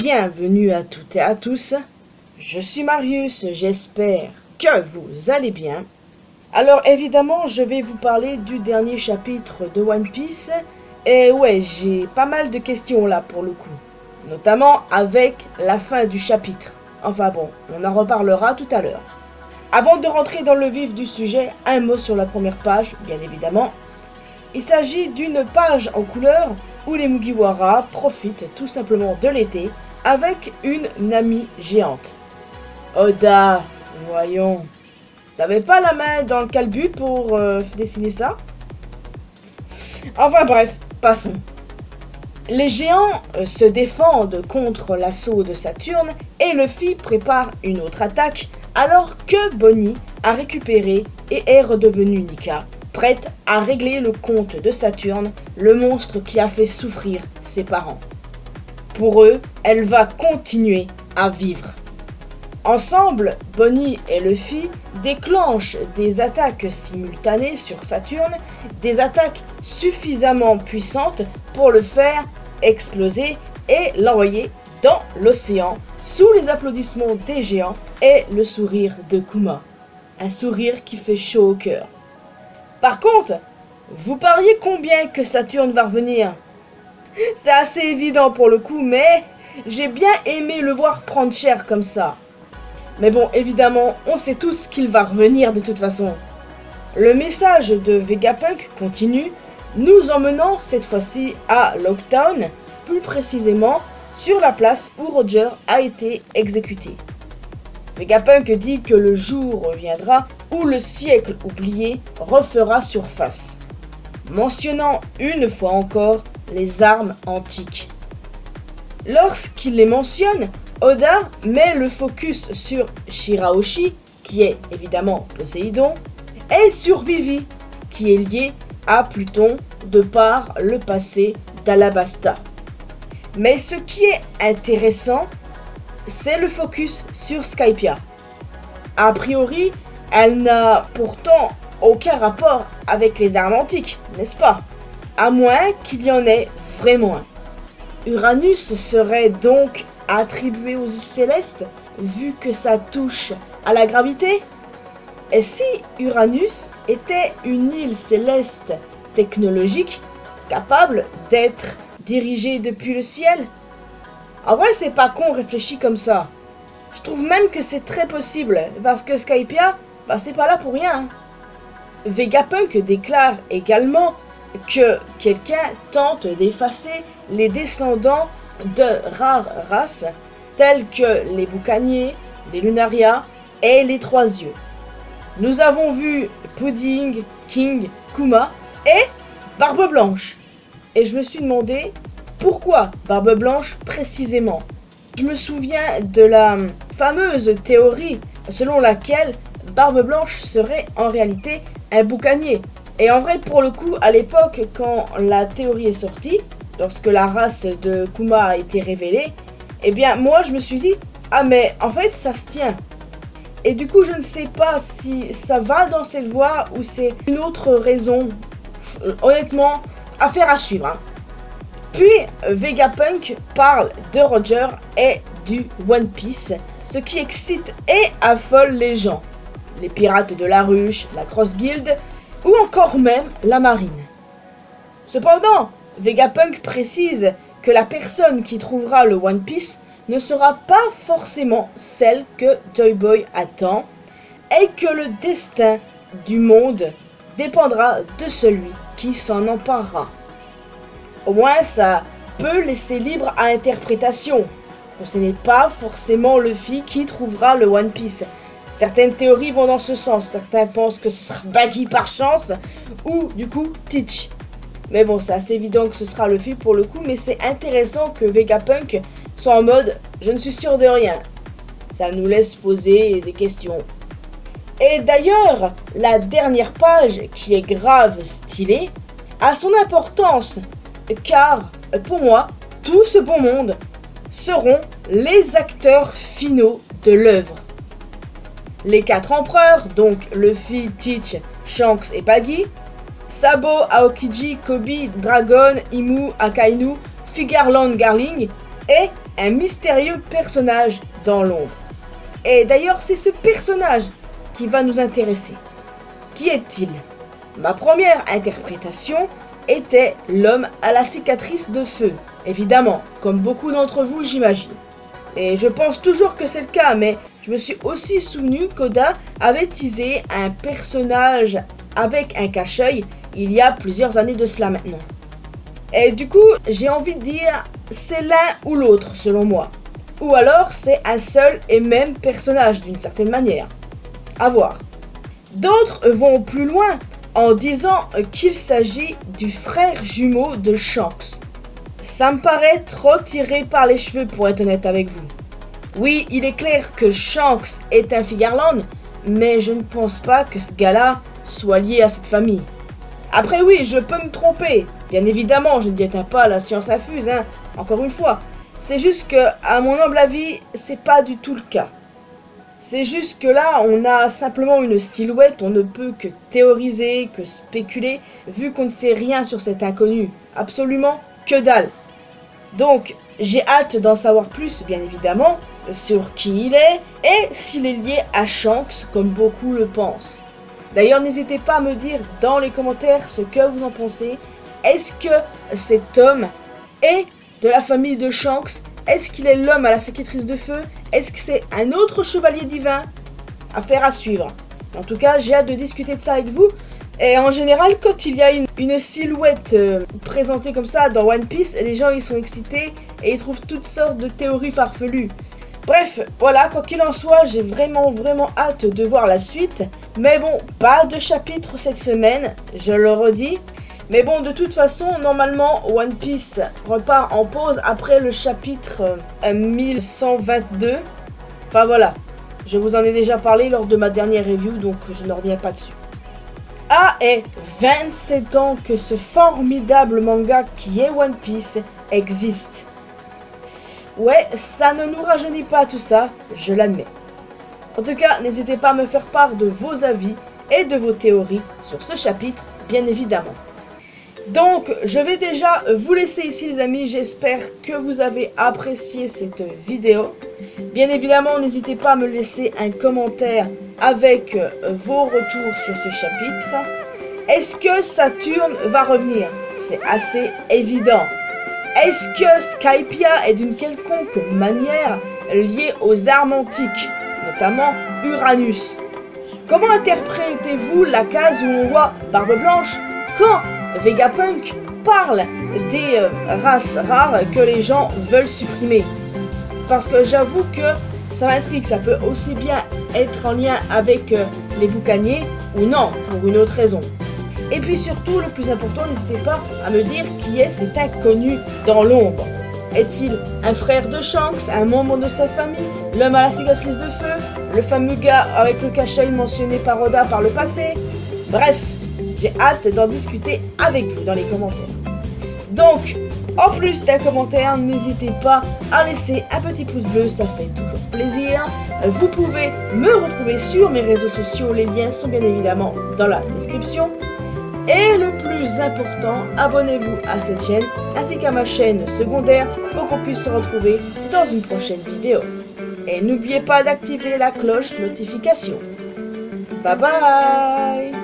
Bienvenue à toutes et à tous, je suis Marius, j'espère que vous allez bien. Alors évidemment, je vais vous parler du dernier chapitre de One Piece, et ouais, j'ai pas mal de questions là pour le coup, notamment avec la fin du chapitre. Enfin bon, on en reparlera tout à l'heure. Avant de rentrer dans le vif du sujet, un mot sur la première page, bien évidemment. Il s'agit d'une page en couleur où les Mugiwara profitent tout simplement de l'été avec une Nami géante. Oda, voyons, t'avais pas la main dans le calbut pour dessiner ça? Enfin bref, passons. Les géants se défendent contre l'assaut de Saturne et Luffy prépare une autre attaque alors que Bonnie a récupéré et est redevenue Nika, prête à régler le compte de Saturne, le monstre qui a fait souffrir ses parents. Pour eux, elle va continuer à vivre. Ensemble, Bonnie et Luffy déclenchent des attaques simultanées sur Saturne, des attaques suffisamment puissantes pour le faire exploser et l'envoyer dans l'océan sous les applaudissements des géants et le sourire de Kuma. Un sourire qui fait chaud au cœur. Par contre, vous pariez combien que Saturne va revenir? C'est assez évident pour le coup, mais j'ai bien aimé le voir prendre cher comme ça. Mais bon, évidemment, on sait tous qu'il va revenir de toute façon. Le message de Vegapunk continue, nous emmenant cette fois-ci à Locktown, plus précisément sur la place où Roger a été exécuté. Vegapunk dit que le jour viendra où le siècle oublié refera surface, mentionnant une fois encore les armes antiques. Lorsqu'il les mentionne, Oda met le focus sur Shirahoshi, qui est évidemment Poséidon, et sur Vivi, qui est lié à Pluton de par le passé d'Alabasta. Mais ce qui est intéressant, c'est le focus sur Skypiea. A priori, elle n'a pourtant aucun rapport avec les armes antiques, n'est-ce pas? À moins qu'il y en ait vraiment un. Uranus serait donc attribué aux îles célestes, vu que ça touche à la gravité? Et si Uranus était une île céleste technologique, capable d'être dirigée depuis le ciel? En vrai, c'est pas con réfléchi comme ça. Je trouve même que c'est très possible, parce que Skypiea, c'est pas là pour rien. Vegapunk déclare également que quelqu'un tente d'effacer les descendants de rares races, telles que les boucaniers, les lunaria et les trois yeux. Nous avons vu Pudding, King, Kuma et Barbe Blanche. Et je me suis demandé pourquoi Barbe Blanche précisément. Je me souviens de la fameuse théorie selon laquelle Barbe Blanche serait en réalité un boucanier. Et en vrai, pour le coup, à l'époque, quand la théorie est sortie, lorsque la race de Kuma a été révélée, eh bien, moi, je me suis dit, ah mais en fait, ça se tient. Et du coup, je ne sais pas si ça va dans cette voie ou c'est une autre raison. Honnêtement, affaire à suivre. Hein. Puis, Vegapunk parle de Roger et du One Piece, ce qui excite et affole les gens. Les pirates de la ruche, la Cross Guild, ou encore même la marine. Cependant, Vegapunk précise que la personne qui trouvera le One Piece ne sera pas forcément celle que Joy Boy attend et que le destin du monde dépendra de celui qui s'en emparera. Au moins, ça peut laisser libre à interprétation, que ce n'est pas forcément Luffy qui trouvera le One Piece. Certaines théories vont dans ce sens, certains pensent que ce sera Baggy par chance, ou du coup Teach. Mais bon, c'est assez évident que ce sera Luffy pour le coup, mais c'est intéressant que Vegapunk soit en mode « je ne suis sûr de rien ». Ça nous laisse poser des questions. Et d'ailleurs, la dernière page, qui est grave stylée, a son importance, car pour moi, tout ce bon monde seront les acteurs finaux de l'œuvre. Les 4 empereurs, donc Luffy, Teach, Shanks et Baggy, Sabo, Aokiji, Kobe, Dragon, Imu, Akainu, Figarland, Garling et un mystérieux personnage dans l'ombre. Et d'ailleurs, c'est ce personnage qui va nous intéresser. Qui est-il? Ma première interprétation était l'homme à la cicatrice de feu. Évidemment, comme beaucoup d'entre vous, j'imagine. Et je pense toujours que c'est le cas, mais je me suis aussi souvenu qu'Oda avait teasé un personnage avec un cache-œil il y a plusieurs années de cela maintenant. Et du coup, j'ai envie de dire, c'est l'un ou l'autre selon moi. Ou alors, c'est un seul et même personnage d'une certaine manière. À voir. D'autres vont plus loin en disant qu'il s'agit du frère jumeau de Shanks. Ça me paraît trop tiré par les cheveux pour être honnête avec vous. Oui, il est clair que Shanks est un Figarland, mais je ne pense pas que ce gars-là soit lié à cette famille. Après oui, je peux me tromper. Bien évidemment, je ne détiens pas la science infuse, hein, encore une fois. C'est juste que, à mon humble avis, c'est pas du tout le cas. C'est juste que là, on a simplement une silhouette, on ne peut que théoriser, que spéculer, vu qu'on ne sait rien sur cet inconnu. Absolument que dalle. Donc, j'ai hâte d'en savoir plus, bien évidemment, sur qui il est, et s'il est lié à Shanks, comme beaucoup le pensent. D'ailleurs, n'hésitez pas à me dire dans les commentaires ce que vous en pensez. Est-ce que cet homme est de la famille de Shanks? Est-ce qu'il est l'homme à la cicatrice de feu? Est-ce que c'est un autre chevalier divin? Affaire à suivre. En tout cas, j'ai hâte de discuter de ça avec vous. Et en général, quand il y a une silhouette présentée comme ça dans One Piece, les gens ils sont excités et ils trouvent toutes sortes de théories farfelues. Bref, voilà, quoi qu'il en soit, j'ai vraiment hâte de voir la suite. Mais bon, pas de chapitre cette semaine, je le redis. Mais bon, de toute façon, normalement, One Piece repart en pause après le chapitre 1122. Enfin voilà, je vous en ai déjà parlé lors de ma dernière review, donc je ne reviens pas dessus. Ah, et 27 ans que ce formidable manga qui est One Piece existe. Ouais, ça ne nous rajeunit pas tout ça, je l'admets. En tout cas, n'hésitez pas à me faire part de vos avis et de vos théories sur ce chapitre, bien évidemment. Donc, je vais déjà vous laisser ici les amis, j'espère que vous avez apprécié cette vidéo. Bien évidemment, n'hésitez pas à me laisser un commentaire avec vos retours sur ce chapitre. Est-ce que Saturne va revenir? C'est assez évident. Est-ce que Skypiea est d'une quelconque manière liée aux armes antiques, notamment Uranus? Comment interprétez-vous la case où on voit Barbe Blanche quand Vegapunk parle des races rares que les gens veulent supprimer? Parce que j'avoue que ça m'intrigue, ça peut aussi bien être en lien avec les boucaniers ou non, pour une autre raison. Et puis surtout, le plus important, n'hésitez pas à me dire qui est cet inconnu dans l'ombre. Est-il un frère de Shanks, un membre de sa famille, l'homme à la cicatrice de feu, le fameux gars avec le cache-œil mentionné par Oda par le passé? Bref, j'ai hâte d'en discuter avec vous dans les commentaires. Donc, en plus d'un commentaire, n'hésitez pas à laisser un petit pouce bleu, ça fait toujours plaisir. Vous pouvez me retrouver sur mes réseaux sociaux, les liens sont bien évidemment dans la description. Et le plus important, abonnez-vous à cette chaîne ainsi qu'à ma chaîne secondaire pour qu'on puisse se retrouver dans une prochaine vidéo. Et n'oubliez pas d'activer la cloche notification. Bye bye!